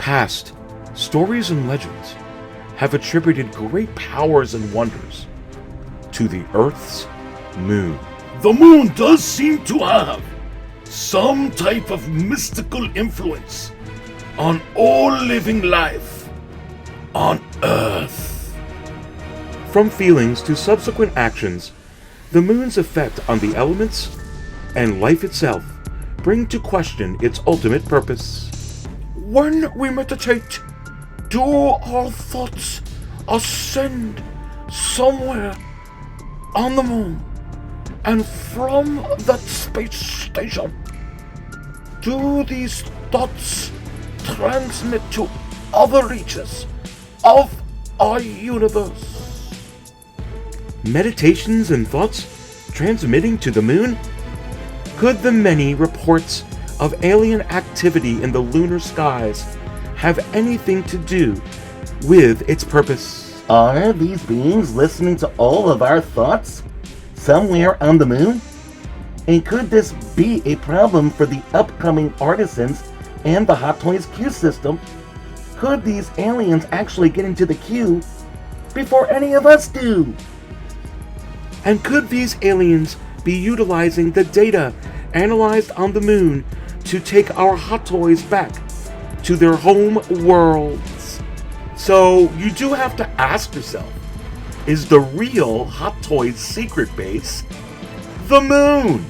past, stories and legends have attributed great powers and wonders to the Earth's moon. The moon does seem to have some type of mystical influence on all living life on Earth. From feelings to subsequent actions, the moon's effect on the elements and life itself bring to question its ultimate purpose. When we meditate, do our thoughts ascend somewhere on the moon? And from that space station, do these thoughts transmit to other reaches of our universe? Meditations and thoughts transmitting to the moon? Could the many reports of alien activity in the lunar skies have anything to do with its purpose? Are these beings listening to all of our thoughts somewhere on the moon? And could this be a problem for the upcoming artisans and the Hot Toys queue system? Could these aliens actually get into the queue before any of us do? And could these aliens be utilizing the data analyzed on the moon to take our Hot Toys back to their home worlds? So you do have to ask yourself, is the real Hot Toys secret base the moon?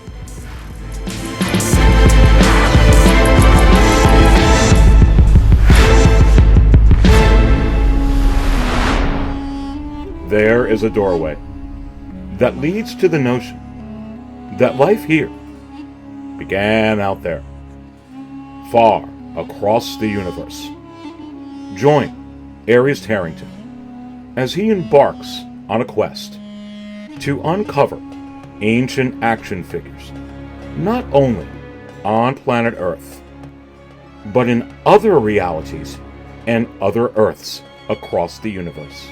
There is a doorway that leads to the notion that life here began out there, far across the universe. Join Aries Tarrington as he embarks on a quest to uncover ancient action figures, not only on planet Earth, but in other realities and other Earths across the universe.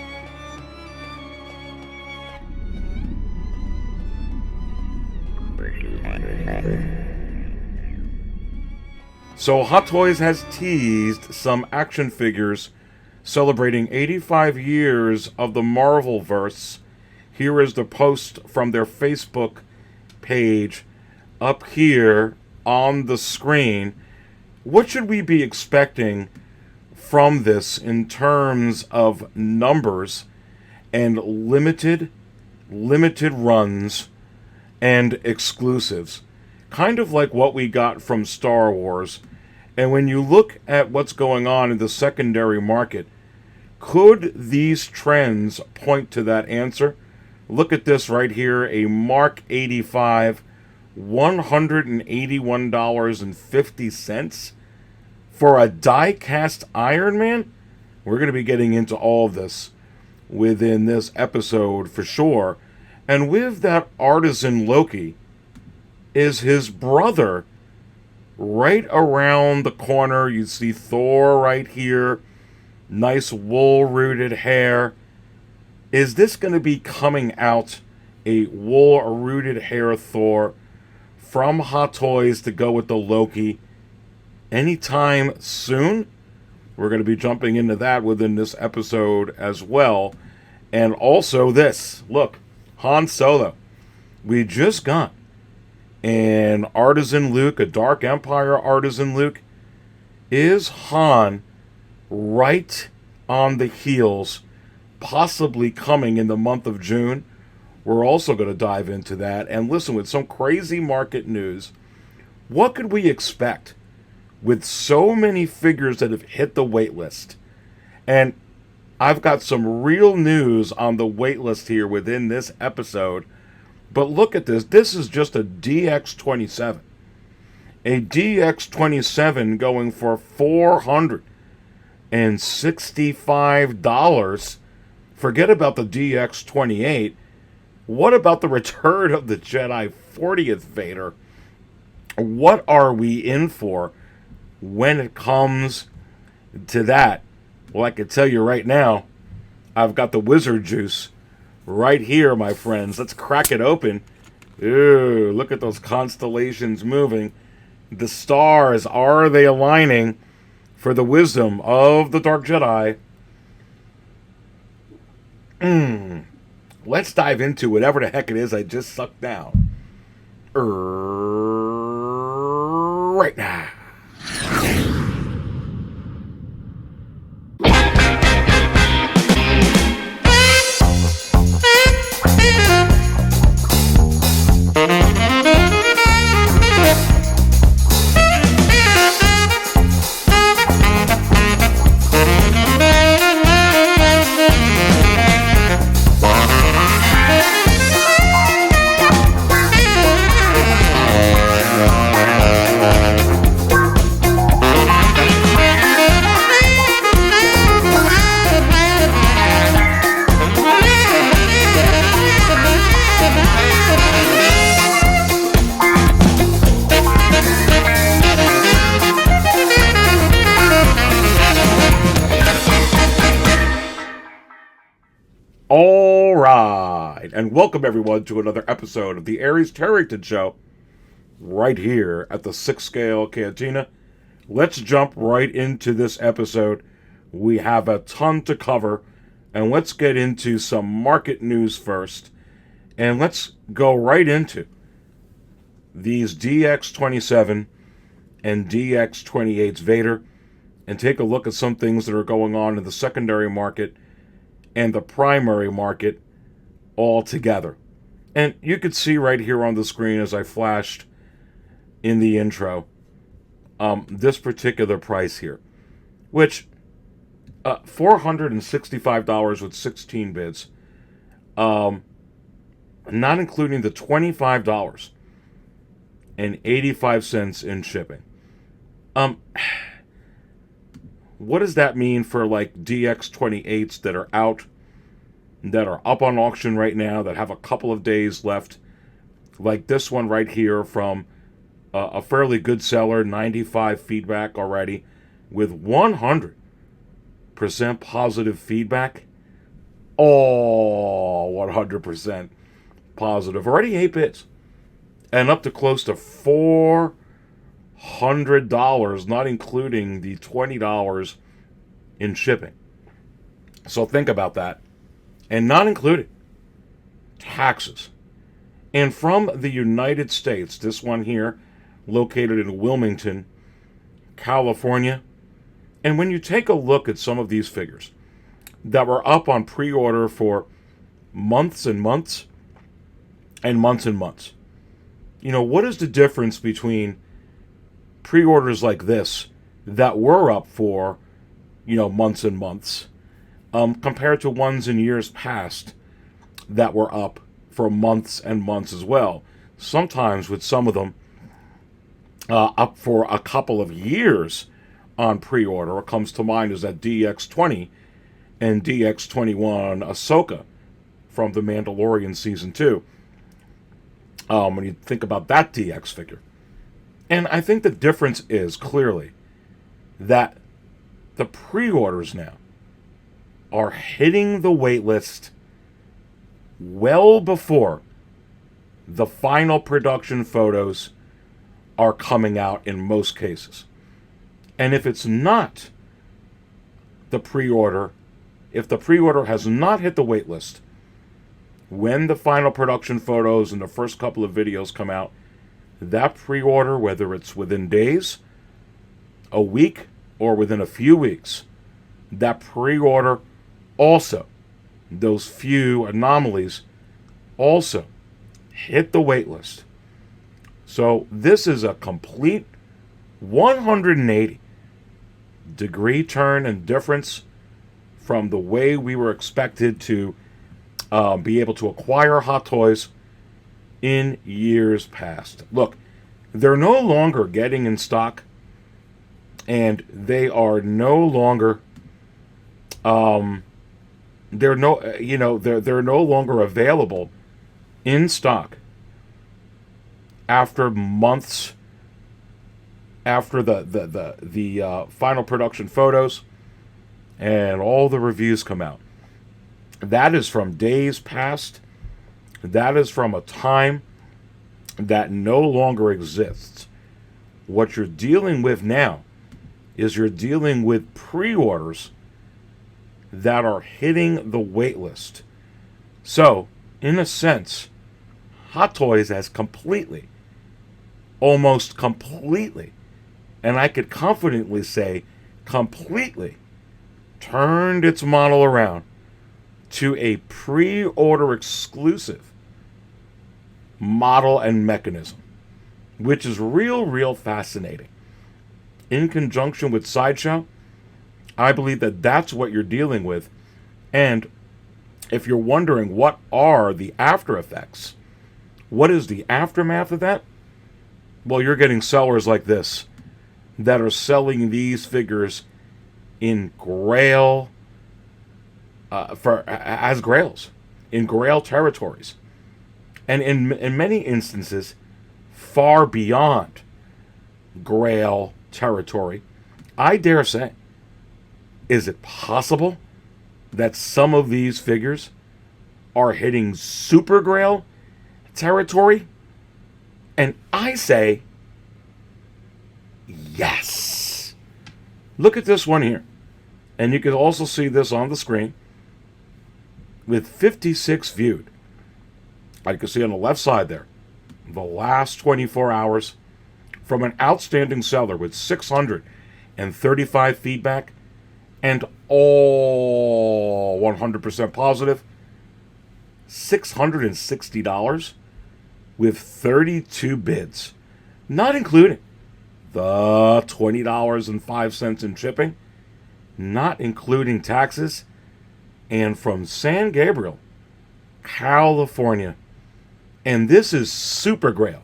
So Hot Toys has teased some action figures celebrating 85 years of the Marvelverse. Here is the post from their Facebook page up here on the screen. What should we be expecting from this in terms of numbers and limited runs and exclusives? Kind of like what we got from Star Wars. And when you look at what's going on in the secondary market, could these trends point to that answer? Look at this right here, a Mark 85, $181.50 for a die-cast Iron Man? We're going to be getting into all of this within this episode for sure. And with that artisan Loki is his brother right around the corner. You see Thor right here. Nice wool-rooted hair. Is this going to be coming out a wool-rooted hair Thor from Hot Toys to go with the Loki anytime soon? We're going to be jumping into that within this episode as well. And also this. Look, Han Solo. We just got an Artisan Luke, a Dark Empire Artisan Luke. Is Han right on the heels, possibly coming in the month of June? We're also going to dive into that. And listen, with some crazy market news, what could we expect with so many figures that have hit the wait list? And I've got some real news on the wait list here within this episode. But look at this. This is just a DX27. A DX27 going for $465. Forget about the DX28. What about the return of the Jedi 40th Vader? What are we in for when it comes to that? Well, I can tell you right now, I've got the wizard juice right here, my friends. Let's crack it open. Ooh, look at those constellations moving. The stars, are they aligning for the wisdom of the Dark Jedi. Let's dive into whatever the heck it is I just sucked down. Right now. All right, and welcome everyone to another episode of the Aries Tarrington Show, right here at the 6 Scale Cantina. Let's jump right into this episode. We have a ton to cover, and let's get into some market news first. And let's go right into these DX27 and DX28's Vader, and take a look at some things that are going on in the secondary market and the primary market all together. And you could see right here on the screen as I flashed in the intro, this particular price here, which $465 with 16 bids, not including the $25.85 in shipping. What does that mean for like DX28s that are out, that are up on auction right now, that have a couple of days left? Like this one right here from a fairly good seller, 95 feedback already, with 100% positive feedback. Oh, 100% positive. Already 8 bids. And up to close to $400, not including the $20 in shipping. So think about that. And not including taxes. And from the United States, this one here, located in Wilmington, California. And when you take a look at some of these figures that were up on pre-order for months and months and months and months, you know, what is the difference between pre-orders like this that were up for, you know, months and months, compared to ones in years past that were up for months and months as well? Sometimes with some of them up for a couple of years on pre-order. What comes to mind is that DX20 and DX21 Ahsoka from The Mandalorian Season 2. When you think about that DX figure. And I think the difference is clearly that the pre-orders now are hitting the waitlist well before the final production photos are coming out in most cases. And if it's not the pre-order, if the pre-order has not hit the waitlist, when the final production photos and the first couple of videos come out, that pre-order, whether it's within days, a week, or within a few weeks, that pre-order also, those few anomalies, also hit the waitlist. So this is a complete 180-degree turn and difference from the way we were expected to be able to acquire Hot Toys in years past. Look, they're no longer getting in stock, and they are no longer they're no longer available in stock after months after the final production photos and all the reviews come out. That is from days past. That is from a time that no longer exists. What you're dealing with now is you're dealing with pre-orders that are hitting the wait list. So, in a sense, Hot Toys has completely, almost completely, and I could confidently say completely, turned its model around to a pre-order exclusive model and mechanism, which is real fascinating. In conjunction with Sideshow, I believe that that's what you're dealing with. And if you're wondering what are the after effects, what is the aftermath of that? Well, you're getting sellers like this that are selling these figures in Grail, as Grails, in Grail territories. And in many instances, far beyond Grail territory. I dare say, is it possible that some of these figures are hitting Super Grail territory? And I say, yes. Look at this one here. And you can also see this on the screen with 56 viewed. You can see on the left side there, the last 24 hours from an outstanding seller with 635 feedback and all 100% positive, $660 with 32 bids, not including the $20.05 in shipping, not including taxes, and from San Gabriel, California. And this is Super Grail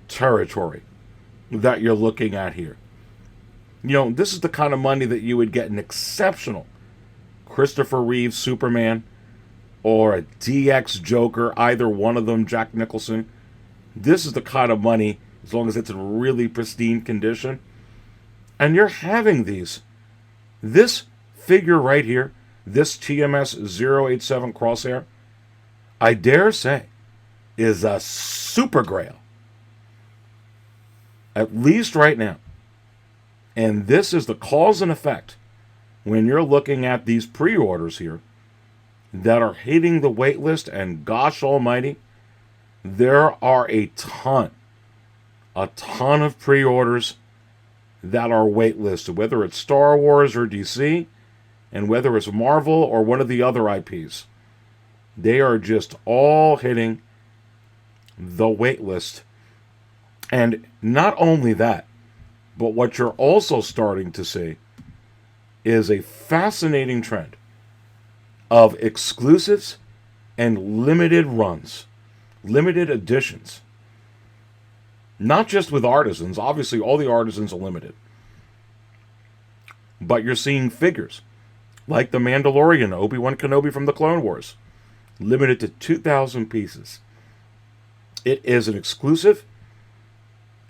territory that you're looking at here. You know, this is the kind of money that you would get an exceptional Christopher Reeve Superman or a DX Joker, either one of them, Jack Nicholson. This is the kind of money, as long as it's in really pristine condition. And you're having these. This figure right here, this TMS 087 Crosshair, I dare say, is a Super Grail. At least right now. And this is the cause and effect when you're looking at these pre-orders here that are hitting the wait list. And gosh almighty, there are a ton of pre-orders that are waitlisted, whether it's Star Wars or DC, and whether it's Marvel or one of the other IPs. They are just all hitting the wait list. And not only that, but what you're also starting to see is a fascinating trend of exclusives and limited runs, limited editions. Not just with artisans. Obviously, all the artisans are limited. But you're seeing figures like the Mandalorian, Obi-Wan Kenobi from the Clone Wars, limited to 2,000 pieces. It is an exclusive,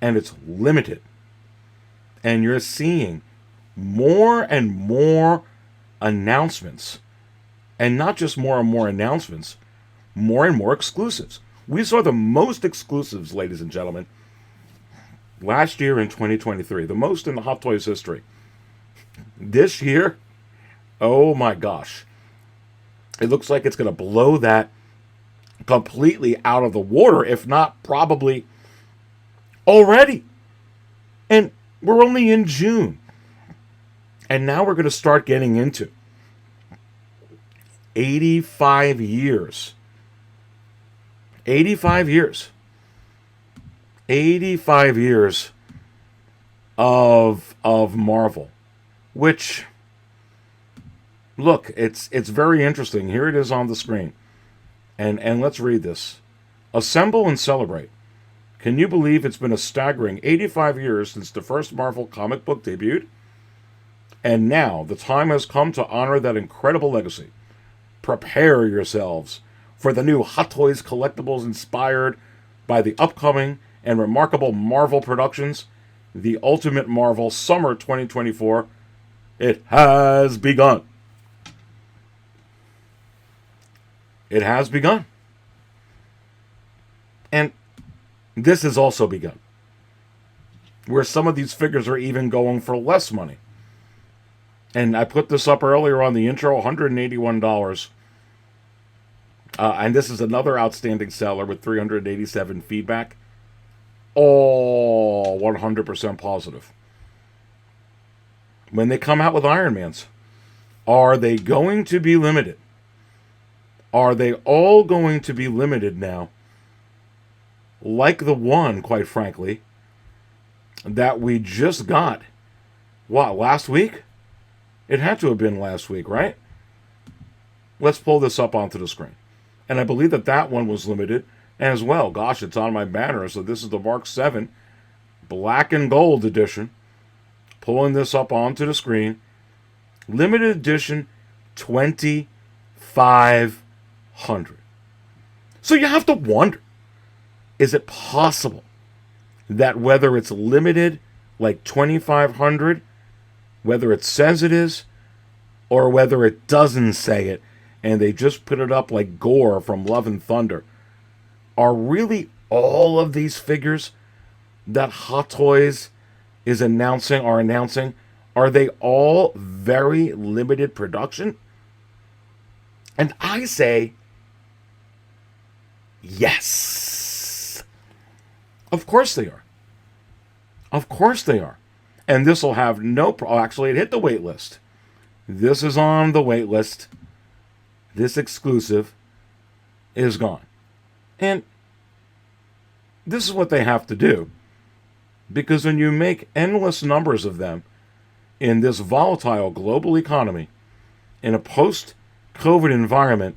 and it's limited. And you're seeing more and more announcements. And not just more and more announcements, more and more exclusives. We saw the most exclusives, ladies and gentlemen, last year in 2023. The most in the Hot Toys history. This year, oh my gosh. It looks like it's going to blow that completely out of the water, if not probably already. And we're only in June. And now we're going to start getting into 85 years. 85 years. 85 years of Marvel. Which, look, it's very interesting. Here it is on the screen. And let's read this. Assemble and celebrate. Can you believe it's been a staggering 85 years since the first Marvel comic book debuted? And now the time has come to honor that incredible legacy. Prepare yourselves for the new Hot Toys collectibles inspired by the upcoming and remarkable Marvel productions, the Ultimate Marvel Summer 2024. It has begun. It has begun. And this has also begun. where some of these figures are even going for less money. And I put this up earlier on the intro, $181. And this is another outstanding seller with 387 feedback. All 100% positive. When they come out with Ironmans, are they going to be limited? Are they all going to be limited now? Like the one, quite frankly, that we just got. What, last week? It had to have been last week, right? Let's pull this up onto the screen. And I believe that that one was limited as well. Gosh, it's on my banner. So this is the Mark 7 Black and Gold edition. Pulling this up onto the screen. Limited edition 2,500. So you have to wonder, is it possible that whether it's limited like 2,500, whether it says it is, or whether it doesn't say it, and they just put it up like Gore from Love and Thunder, are really all of these figures that Hot Toys is announcing, are they all very limited production? And I say, yes. Of course they are. Of course they are. And this will have no actually, it hit the wait list. This is on the wait list. This exclusive is gone. And this is what they have to do. Because when you make endless numbers of them in this volatile global economy, in a post-COVID environment,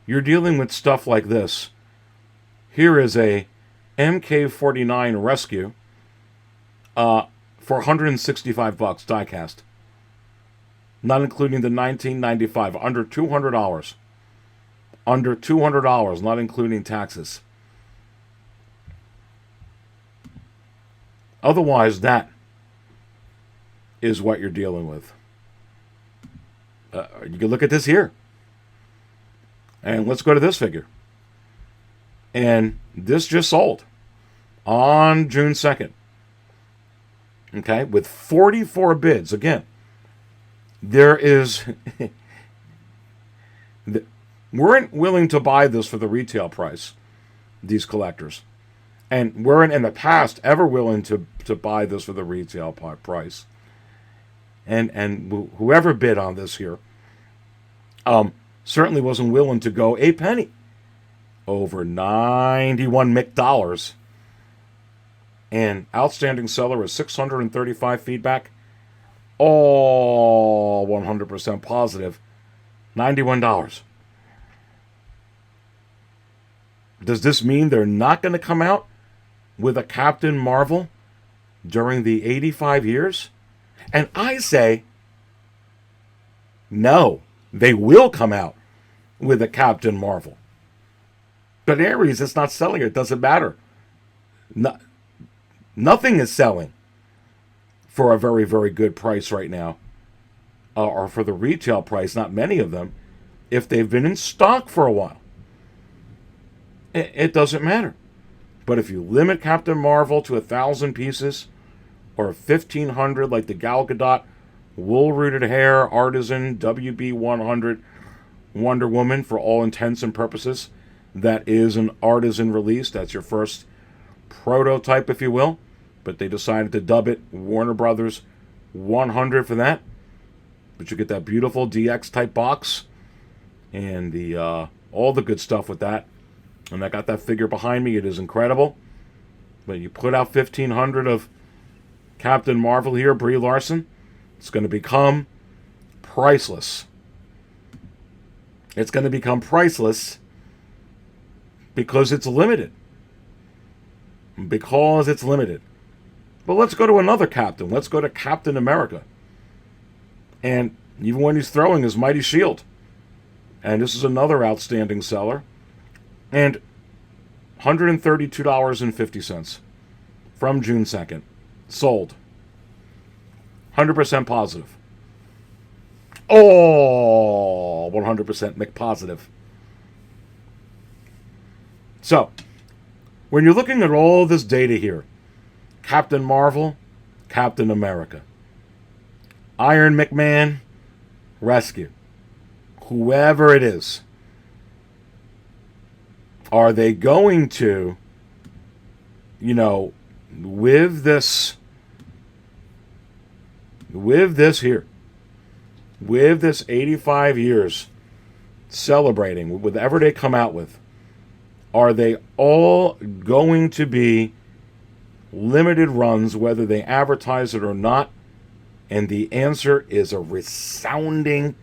you're dealing with stuff like this. Here is a MK49 Rescue for $165 die-cast. Not including the $19.95, under $200. Under $200, not including taxes. Otherwise, that is what you're dealing with. You can look at this here. And let's go to this figure. And this just sold on June 2nd. Okay, with 44 bids. Again, there is... weren't willing to buy this for the retail price, these collectors. And weren't in the past ever willing to buy this for the retail price. And whoever bid on this here certainly wasn't willing to go a penny over 91 McDollars. And outstanding seller is 635 feedback. All 100% positive. $91. Does this mean they're not going to come out with a Captain Marvel during the 85 years? And I say, no, they will come out with a Captain Marvel. But Ares, it's not selling it. It doesn't matter. Nothing is selling for a very, very good price right now. Or for the retail price, not many of them, if they've been in stock for a while. It doesn't matter. But if you limit Captain Marvel to 1,000 pieces, or 1,500 like the Gal Gadot wool-rooted hair artisan WB100 Wonder Woman, for all intents and purposes, that is an artisan release. That's your first prototype, if you will. But they decided to dub it Warner Brothers 100 for that. But you get that beautiful DX type box and the all the good stuff with that. And I got that figure behind me. It is incredible. But you put out 1,500 of Captain Marvel here, Brie Larson. It's going to become priceless. It's going to become priceless because it's limited. Because it's limited. But let's go to another Captain. Let's go to Captain America. And even when he's throwing his mighty shield. And this is another outstanding seller. And $132.50 from June 2nd. Sold. 100% positive. Oh, 100% McPositive. So, when you're looking at all this data here Captain Marvel, Captain America. Iron McMahon, Rescue. Whoever it is. Are they going to, with this here, with this 85 years celebrating, whatever they come out with, are they all going to be limited runs, whether they advertise it or not? And the answer is a resounding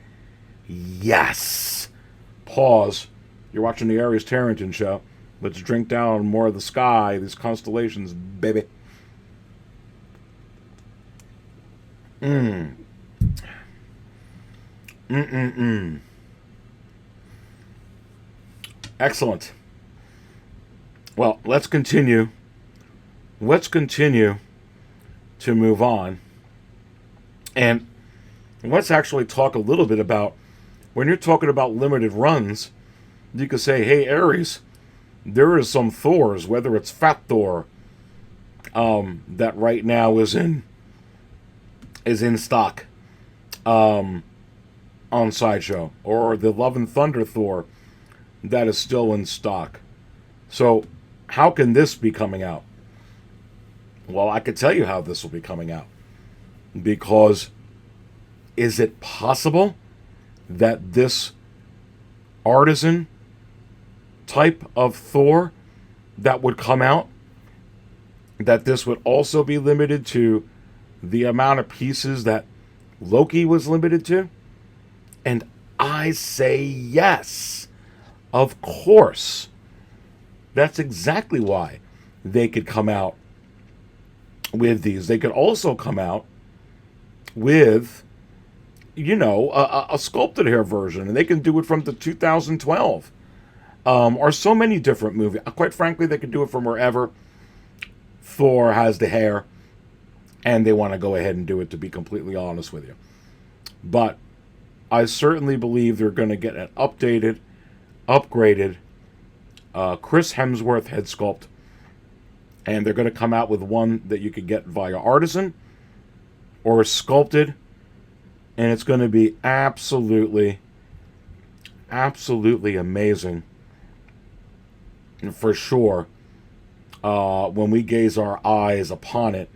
yes. Pause. You're watching the Aries Tarrington show. Let's drink down more of the sky, these constellations, baby. Excellent. Well, let's continue. Let's continue to move on. And let's actually talk a little bit about, when you're talking about limited runs, you could say, hey, Aries, there is some Thors, whether it's Fat Thor, that right now is in stock on Sideshow, or the Love and Thunder Thor that is still in stock. So how can this be coming out? Well, I could tell you how this will be coming out. Because is it possible that this artisan type of Thor that would come out, that this would also be limited to the amount of pieces that Loki was limited to? And I say yes. Of course. That's exactly why they could come out with these. They could also come out with, a sculpted hair version, and they can do it from the 2012. Or so many different movies. Quite frankly, they could do it from wherever Thor has the hair, and they want to go ahead and do it, to be completely honest with you. But I certainly believe they're going to get an updated, upgraded Chris Hemsworth head sculpt, and they're going to come out with one that you could get via artisan or sculpted, and it's going to be absolutely amazing for sure when we gaze our eyes upon it.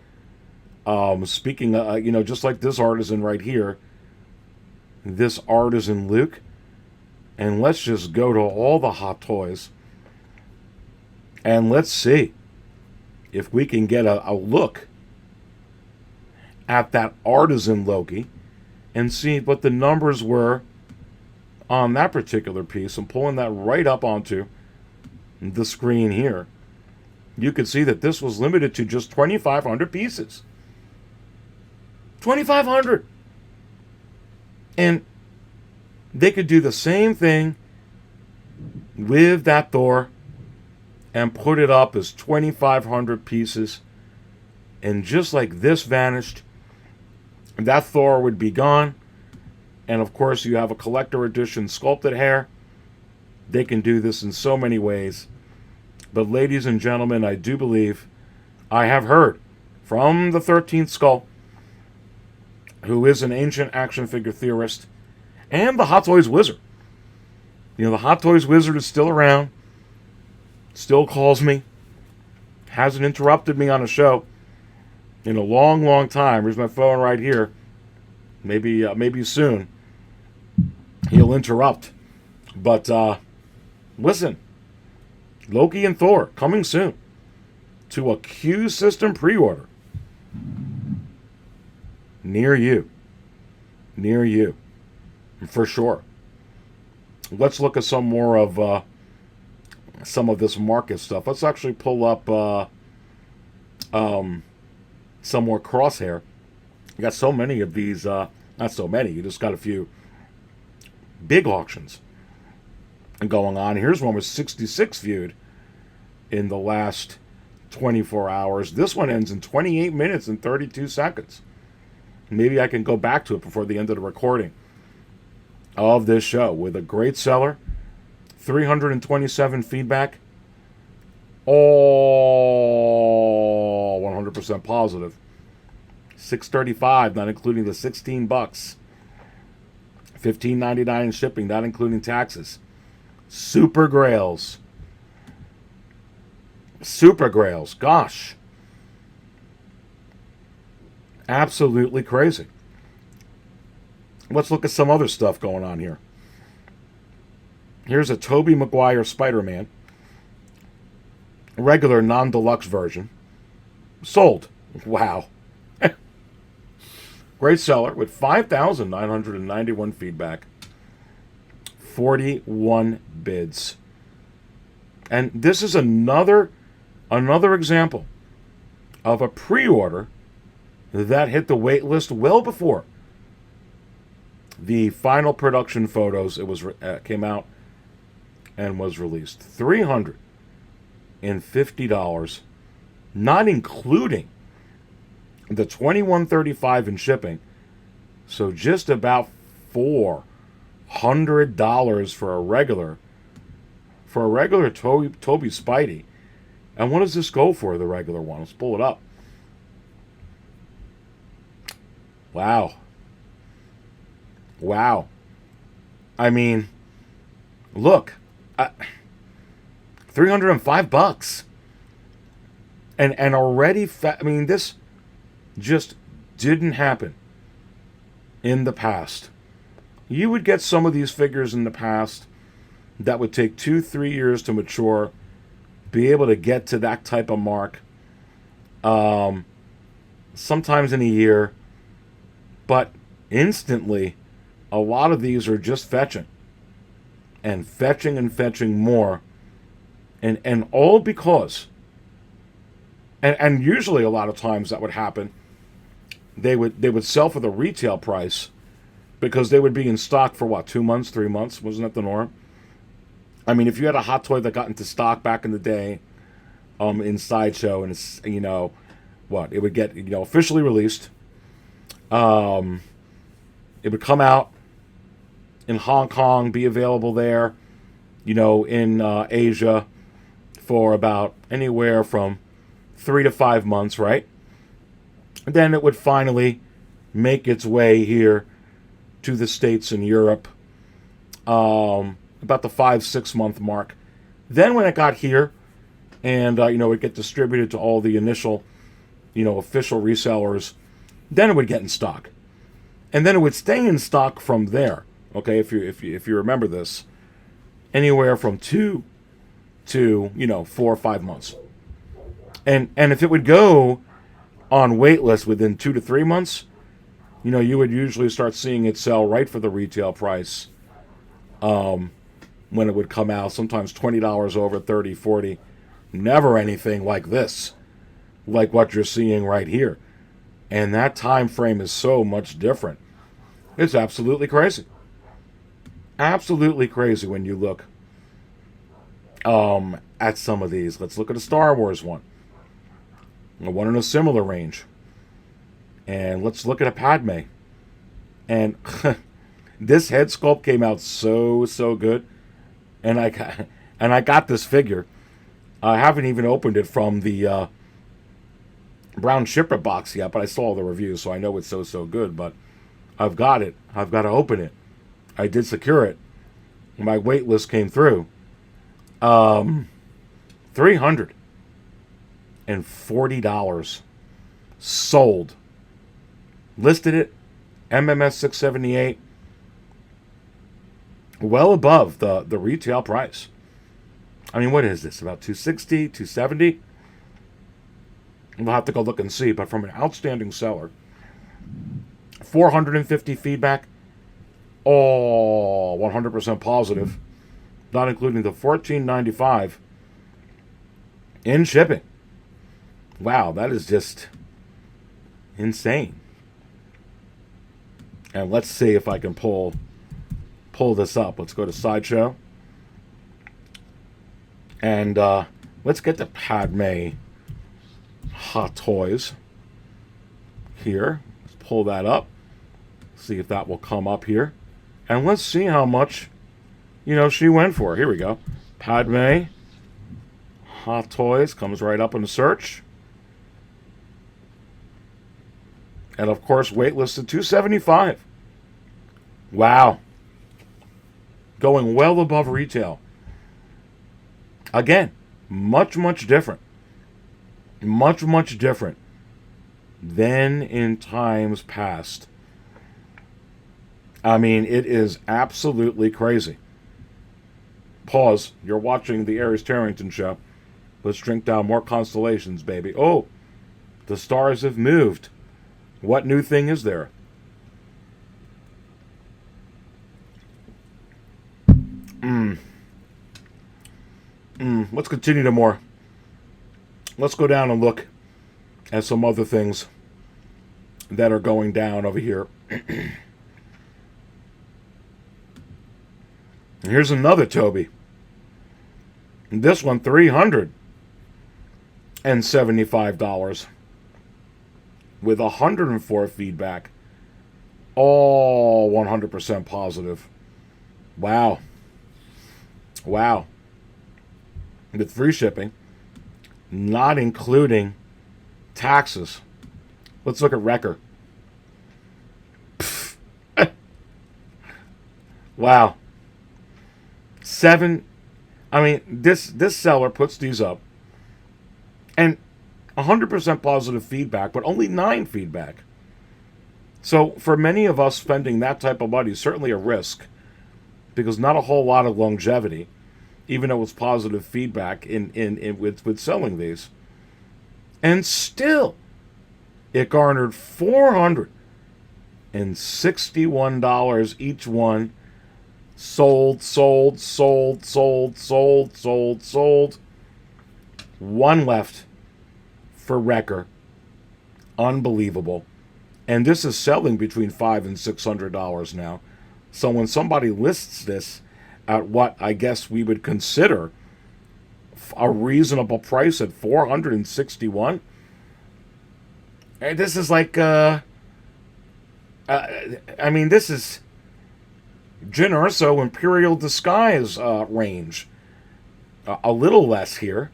Speaking of, just like this artisan right here, this artisan Luke, and let's just go to all the Hot Toys and let's see if we can get a look at that artisan Loki and see what the numbers were on that particular piece. I'm pulling that right up onto the screen here. You can see that this was limited to just 2,500 pieces. 2,500! And they could do the same thing with that Thor and put it up as 2,500 pieces. And just like this vanished, that Thor would be gone. And of course, you have a collector edition sculpted hair. They can do this in so many ways. But ladies and gentlemen, I do believe, I have heard from the 13th Skull, who is an ancient action figure theorist, and the Hot Toys Wizard. The Hot Toys Wizard is still around, still calls me, hasn't interrupted me on a show in a long time. Here's my phone right here. Maybe soon he'll interrupt. But listen, Loki and Thor coming soon to a Q System pre-order near you, for sure. Let's look at some more of some of this market stuff. Let's actually pull up some more Crosshair. You got so many of these, not so many, you just got a few big auctions going on. Here's one with 66 viewed in the last 24 hours. This one ends in 28 minutes and 32 seconds. Maybe I can go back to it before the end of the recording of this show with a great seller, 327 feedback, All 100% positive. $635, not including the $16. $15.99 in shipping, not including taxes. Super Grails. Super Grails. Gosh. Absolutely crazy. Let's look at some other stuff going on here. Here's a Tobey Maguire Spider-Man. Regular non-deluxe version. Sold. Wow. Great seller with 5,991 feedback. 41 bids. And this is another example of a pre-order that hit the wait list well before the final production photos came out and was released. $350, not including the $21.35 in shipping. So just about $400 for a regular Toby Spidey. And what does this go for, the regular one? Let's pull it up. Wow. I mean, look, $305. And already, I mean, this just didn't happen in the past. You would get some of these figures in the past that would take 2-3 years to mature, be able to get to that type of mark, sometimes in a year, but instantly, a lot of these are just fetching and fetching more, and all because, and usually a lot of times that would happen. They would sell for the retail price because they would be in stock for what, 2 months, 3 months? Wasn't that the norm? I mean, if you had a hot toy that got into stock back in the day, in Sideshow, and it's, it would get, officially released. It would come out in Hong Kong, be available there, in Asia for about anywhere from 3 to 5 months, right? Then it would finally make its way here to the States and Europe, about the 5-6 month mark. Then when it got here, and it would get distributed to all the initial, official resellers, then it would get in stock, and then it would stay in stock from there. Okay, if you remember this, anywhere from 2 to 4 or 5 months, and if it would go on waitlist within 2 to 3 months, you would usually start seeing it sell right for the retail price. When it would come out, sometimes $20 over, 30, 40. Never anything like this, like what you're seeing right here. And that time frame is so much different. It's absolutely crazy. Absolutely crazy when you look at some of these. Let's look at a Star Wars one. One in a similar range. And let's look at a Padme. And this head sculpt came out so good. And I got this figure. I haven't even opened it from the brown shipper box yet, but I saw the reviews, so I know it's so good. But I've got it. I've got to open it. I did secure it. My wait list came through. $340 sold. Listed it, MMS 678. Well above the retail price. I mean, what is this? About 260, 270? We'll have to go look and see, but from an outstanding seller. 450 feedback. All 100% positive. Not including the $14.95 in shipping. Wow, that is just insane. And let's see if I can pull this up. Let's go to Sideshow. And let's get the Padme Hot Toys here. Let's pull that up. See if that will come up here. And let's see how much, she went for. Here we go. Padme Hot Toys comes right up in the search. And of course, Waitlists at $275. Wow. Going well above retail. Again, much, much different. Much, much different than in times past. I mean, it is absolutely crazy. Pause. You're watching the Aries Tarrington show. Let's drink down more constellations, baby. Oh, the stars have moved. What new thing is there? Let's continue to more. Let's go down and look at some other things that are going down over here. Here's another Toby. This one, $375 with 104 feedback. All 100% positive. Wow. Wow. With free shipping, not including taxes. Let's look at Wrecker. Wow. This seller puts these up and 100% positive feedback, but only 9 feedback. So for many of us, spending that type of money is certainly a risk, because not a whole lot of longevity, even though it's positive feedback with selling these. And still, it garnered $461 each one. Sold. One left for Wrecker. Unbelievable. And this is selling between $500 and $600 now. So when somebody lists this at what I guess we would consider a reasonable price at $461, this is like, this is Jyn Erso Imperial Disguise range. A little less here.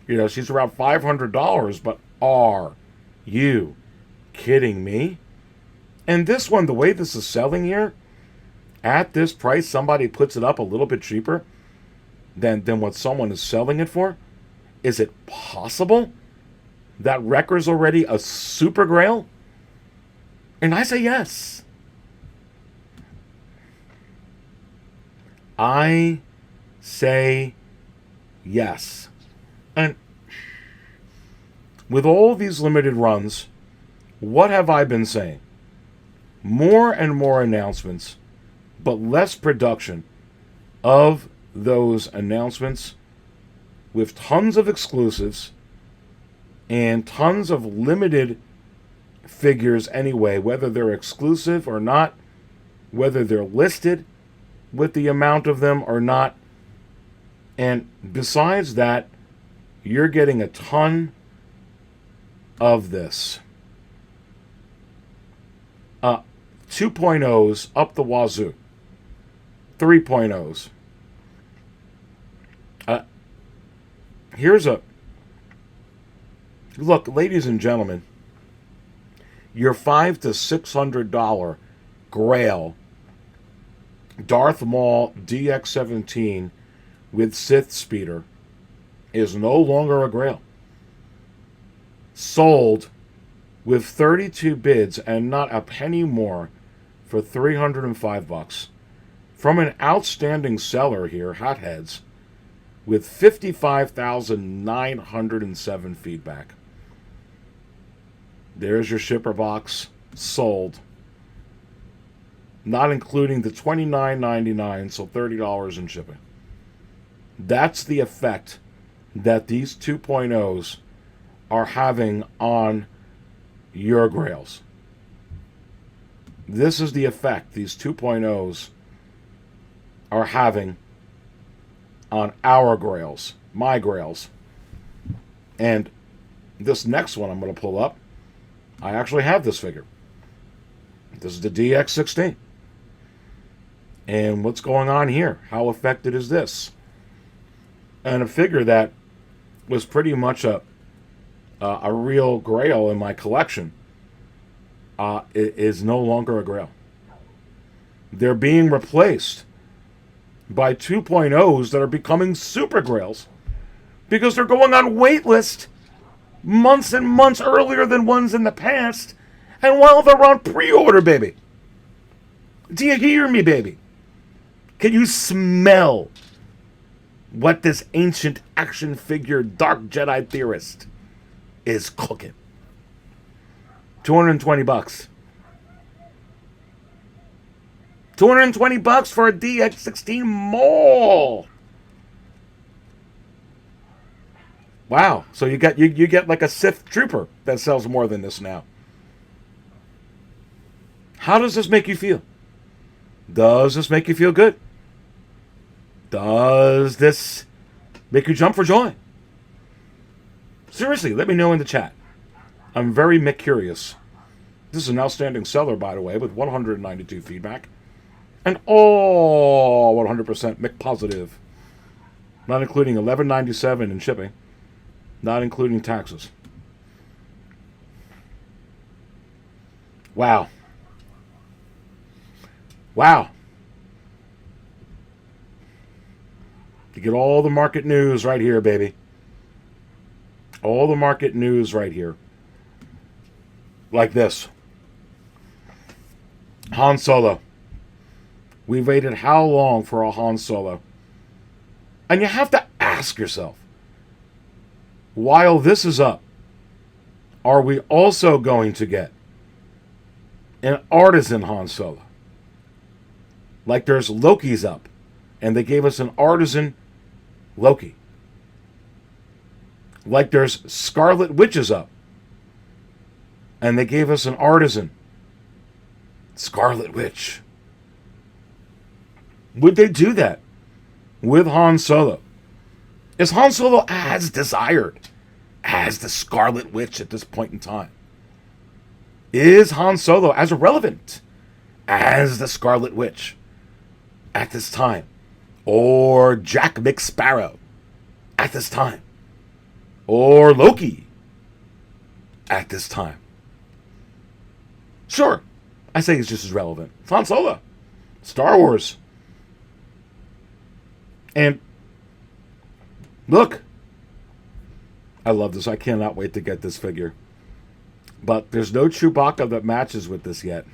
You know, she's around $500, but are you kidding me? And this one, the way this is selling here, at this price, somebody puts it up a little bit cheaper than what someone is selling it for. Is it possible that Wrecker's already a super grail? And I say yes. I say yes. And with all these limited runs, what have I been saying? More and more announcements, but less production of those announcements, with tons of exclusives and tons of limited figures anyway, whether they're exclusive or not, whether they're listed with the amount of them or not. And besides that, you're getting a ton of this. 2.0s up the wazoo. 3.0s. Here's a look, ladies and gentlemen. Your $500 to $600 Grail Darth Maul DX-17 with Sith Speeder is no longer a Grail. Sold with 32 bids and not a penny more for $305 from an outstanding seller here, Hotheads, with 55,907 feedback. There's your shipper box, sold. Not including the $29.99, so $30 in shipping. That's the effect that these 2.0s are having on your Grails. This is the effect these 2.0s are having on our Grails, my Grails. And this next one I'm going to pull up, I actually have this figure. This is the DX-16. And what's going on here? How affected is this? And a figure that was pretty much a real Grail in my collection, is no longer a Grail. They're being replaced by 2.0s that are becoming Super Grails because they're going on waitlist months and months earlier than ones in the past, and while they're on pre-order, baby. Do you hear me, baby? Can you smell what this ancient action figure Dark Jedi theorist is cooking? $220. $220 for a DX16 Maul. Wow. So you get like a Sith Trooper that sells more than this now. How does this make you feel? Does this make you feel good? Does this make you jump for joy? Seriously, let me know in the chat. I'm very Mick curious. This is an outstanding seller, by the way, with 192 feedback. And all 100% Mick positive. Not including $11.97 in shipping. Not including taxes. Wow. Wow. You get all the market news right here, baby. All the market news right here. Like this. Han Solo. We waited how long for a Han Solo? And you have to ask yourself, while this is up, are we also going to get an artisan Han Solo? Like there's Loki's up, and they gave us an artisan Loki. Like there's Scarlet Witches up, and they gave us an artisan Scarlet Witch. Would they do that with Han Solo? Is Han Solo as desired as the Scarlet Witch at this point in time? Is Han Solo as relevant as the Scarlet Witch at this time? Or Jack McSparrow at this time? Or Loki at this time? Sure, I say it's just as relevant. It's Han Solo. Star Wars. And look, I love this. I cannot wait to get this figure. But there's no Chewbacca that matches with this yet.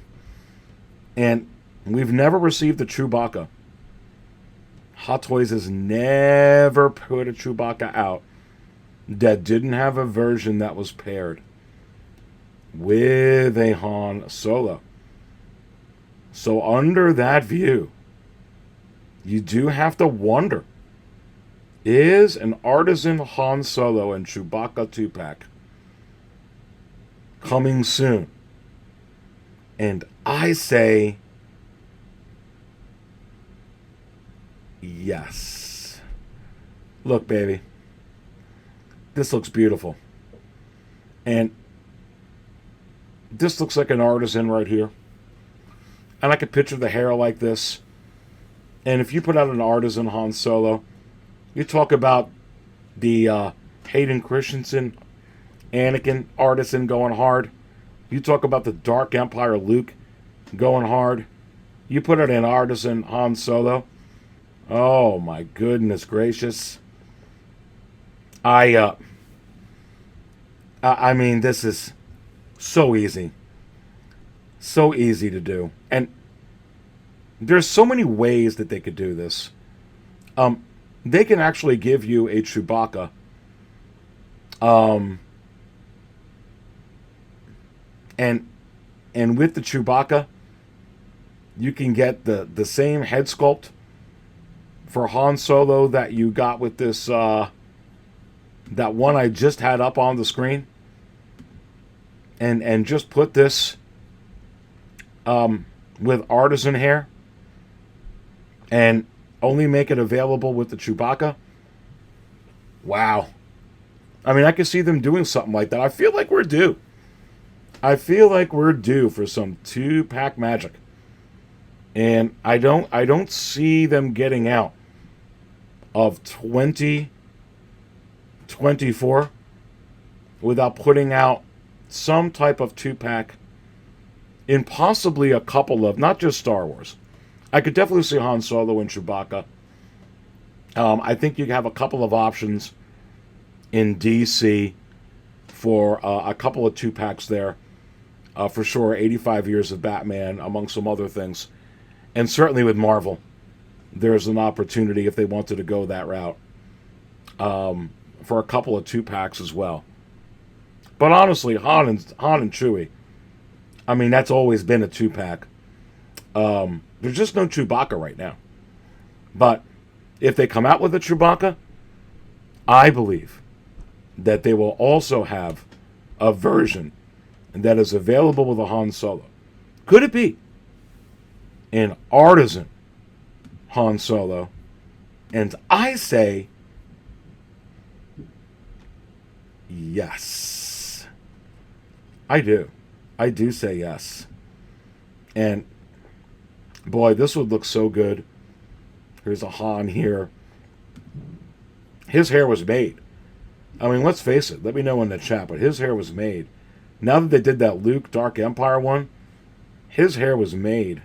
And we've never received a Chewbacca. Hot Toys has never put a Chewbacca out that didn't have a version that was paired with a Han Solo. So under that view, you do have to wonder, is an artisan Han Solo and Chewbacca 2-pack coming soon? And I say yes. Look, baby. This looks beautiful. And this looks like an artisan right here. And I could picture the hair like this. And if you put out an artisan Han Solo, you talk about the Hayden Christensen, Anakin artisan going hard. You talk about the Dark Empire Luke going hard. You put out an artisan Han Solo. Oh my goodness gracious. I mean, this is so easy. So easy to do. And there's so many ways that they could do this. They can actually give you a Chewbacca. And with the Chewbacca, you can get the same head sculpt for Han Solo that you got with this that one I just had up on the screen. And just put this with artisan hair and only make it available with the Chewbacca. Wow. I mean, I could see them doing something like that. I feel like we're due. I feel like we're due for some 2-pack magic. And I don't see them getting out of 2020 24 without putting out some type of 2-pack in possibly a couple of, not just Star Wars. I could definitely see Han Solo and Chewbacca. I think you have a couple of options in DC for a couple of 2-packs there. For sure, 85 years of Batman, among some other things. And certainly with Marvel, there's an opportunity if they wanted to go that route for a couple of 2-packs as well. But honestly, Han and Chewie, I mean, that's always been a 2-pack. There's just no Chewbacca right now. But if they come out with a Chewbacca, I believe that they will also have a version that is available with a Han Solo. Could it be an artisan Han Solo? And I say yes. I do. I do say yes. And boy, this would look so good. Here's a Han here. His hair was made. I mean, let's face it. Let me know in the chat, but his hair was made. Now that they did that Luke Dark Empire one, his hair was made,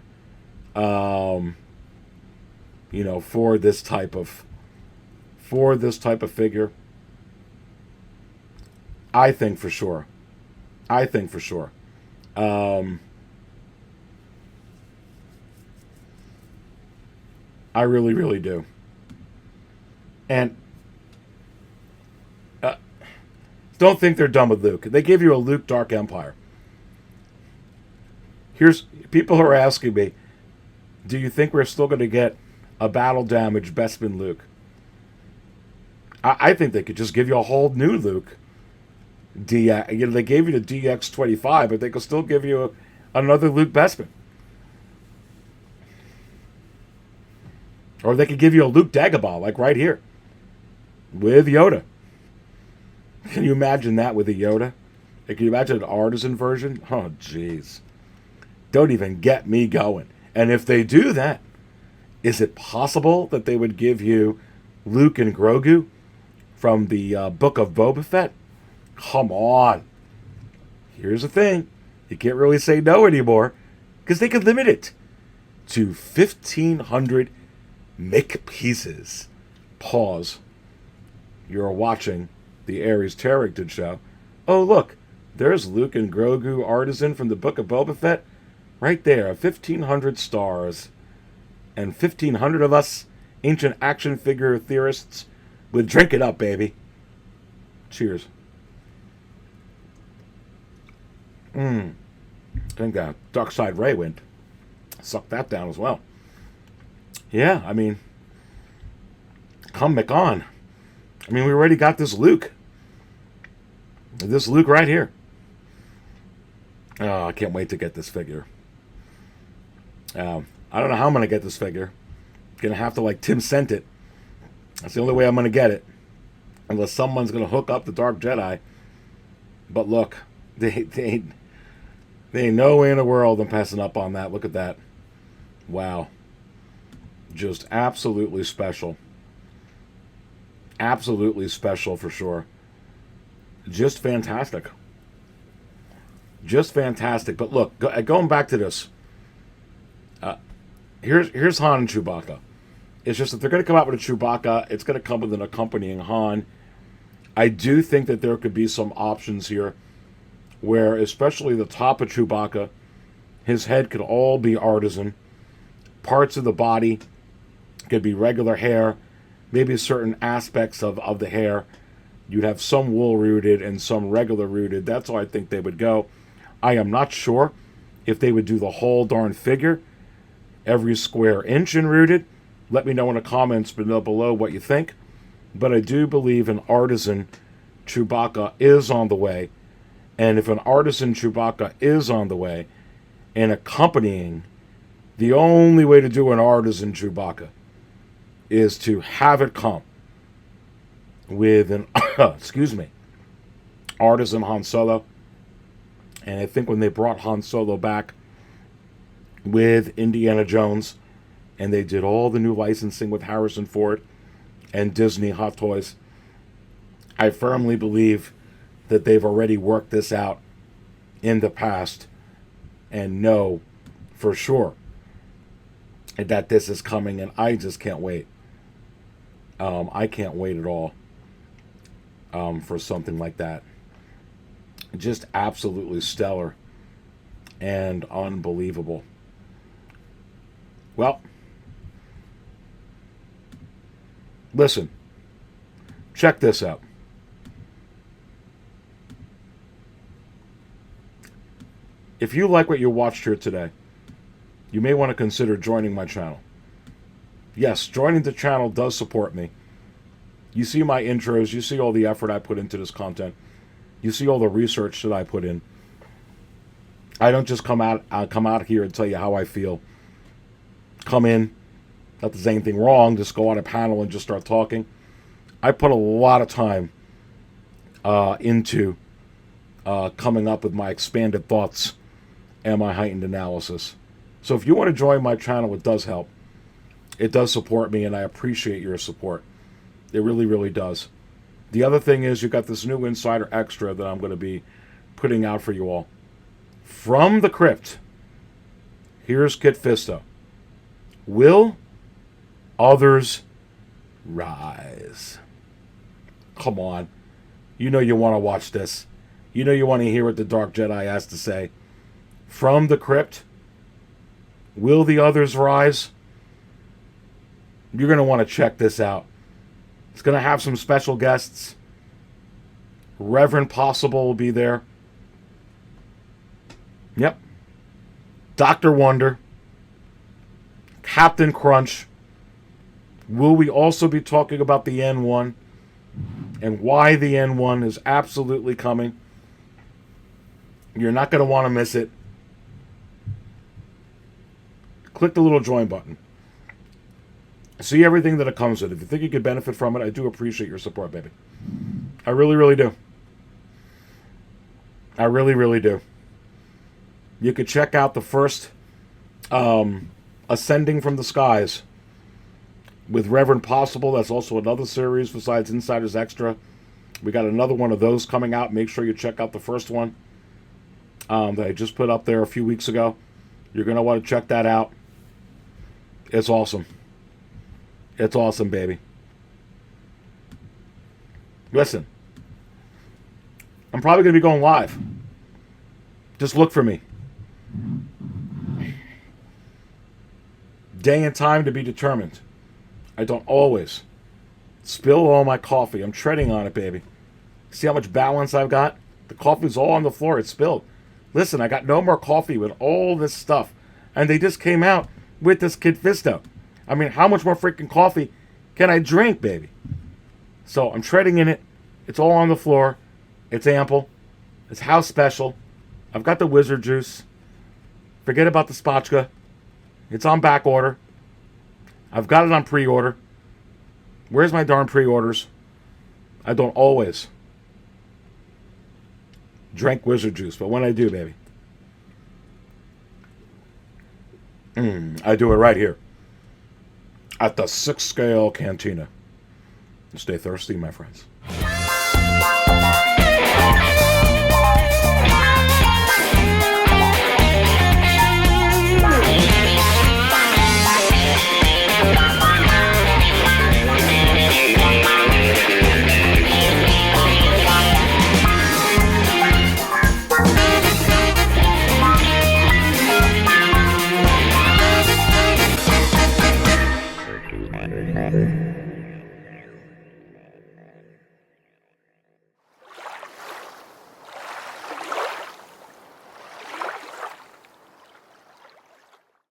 for this type of figure. I think for sure. I really, really do. And don't think they're done with Luke. They gave you a Luke Dark Empire. People are asking me, do you think we're still going to get a battle damaged Bespin Luke? I think they could just give you a whole new Luke. They gave you the DX25, but they could still give you another Luke Bespin. Or they could give you a Luke Dagobah, like right here, with Yoda. Can you imagine that with a Yoda? Can you imagine an artisan version? Oh, jeez. Don't even get me going. And if they do that, is it possible that they would give you Luke and Grogu from the Book of Boba Fett? Come on. Here's the thing. You can't really say no anymore because they could limit it to 1,500 Mick pieces. Pause. You're watching the Aries Tarrington show. Oh, look. There's Luke and Grogu artisan from the Book of Boba Fett. Right there. 1,500 stars. And 1,500 of us ancient action figure theorists would drink it up, baby. Cheers. I think Dark Side Ray went. Suck that down as well. Yeah, I mean, come back on. I mean, we already got this Luke. This Luke right here. Oh, I can't wait to get this figure. I don't know how I'm going to get this figure. Going to have to, Tim sent it. That's the only way I'm going to get it. Unless someone's going to hook up the Dark Jedi. But look, they ain't no way in the world I'm passing up on that. Look at that. Wow. Just absolutely special. Absolutely special for sure. Just fantastic. Just fantastic. But look, going back to this. Here's Han and Chewbacca. It's just that they're going to come out with a Chewbacca. It's going to come with an accompanying Han. I do think that there could be some options here where, especially the top of Chewbacca, his head could all be artisan. Parts of the body could be regular hair. Maybe certain aspects of the hair. You'd have some wool rooted and some regular rooted. That's how I think they would go. I am not sure if they would do the whole darn figure, every square inch in rooted. Let me know in the comments below what you think. But I do believe an artisan Chewbacca is on the way. And if an artisan Chewbacca is on the way and accompanying, the only way to do an artisan Chewbacca is to have it come with an, artisan Han Solo. And I think when they brought Han Solo back with Indiana Jones, and they did all the new licensing with Harrison Ford and Disney Hot Toys, I firmly believe that they've already worked this out in the past and know for sure that this is coming, and I just can't wait. I can't wait at all for something like that. Just absolutely stellar and unbelievable. Well, listen, check this out. If you like what you watched here today, you may want to consider joining my channel. Yes, joining the channel does support me. You see my intros, you see all the effort I put into this content. You see all the research that I put in. I don't just come out here and tell you how I feel. Come in, not that there's anything wrong, just go on a panel and just start talking. I put a lot of time into coming up with my expanded thoughts and my heightened analysis. So if you want to join my channel, it does help. It does support me, and I appreciate your support. It really, really does. The other thing is, you got this new Insider Extra that I'm going to be putting out for you all. From the crypt, here's Kit Fisto. Will others rise? Come on. You know you want to watch this. You know you want to hear what the Dark Jedi has to say. From the crypt, will the others rise? You're going to want to check this out. It's going to have some special guests. Reverend Possible will be there. Yep. Dr. Wonder. Captain Crunch. Will we also be talking about the N1 and why the N1 is absolutely coming? You're not going to want to miss it. Click the little join button. See everything that it comes with. If you think you could benefit from it, I do appreciate your support, baby. I really, really do. I really, really do. You could check out the first Ascending from the Skies with Reverend Possible. That's also another series besides Insiders Extra. We got another one of those coming out. Make sure you check out the first one that I just put up there a few weeks ago. You're going to want to check that out. It's awesome. It's awesome, baby. Listen, I'm probably going to be going live. Just look for me. Day and time to be determined. I don't always spill all my coffee. I'm treading on it, baby. See how much balance I've got? The coffee's all on the floor. It's spilled. Listen, I got no more coffee with all this stuff. And they just came out with this Kid Fisto. I mean, how much more freaking coffee can I drink, baby? So I'm treading in it. It's all on the floor. It's ample. It's house special. I've got the wizard juice. Forget about the spatchka. It's on back order. I've got it on pre-order. Where's my darn pre-orders? I don't always drink wizard juice, but when I do, baby, I do it right here at the 6 Scale Cantina. Stay thirsty, my friends.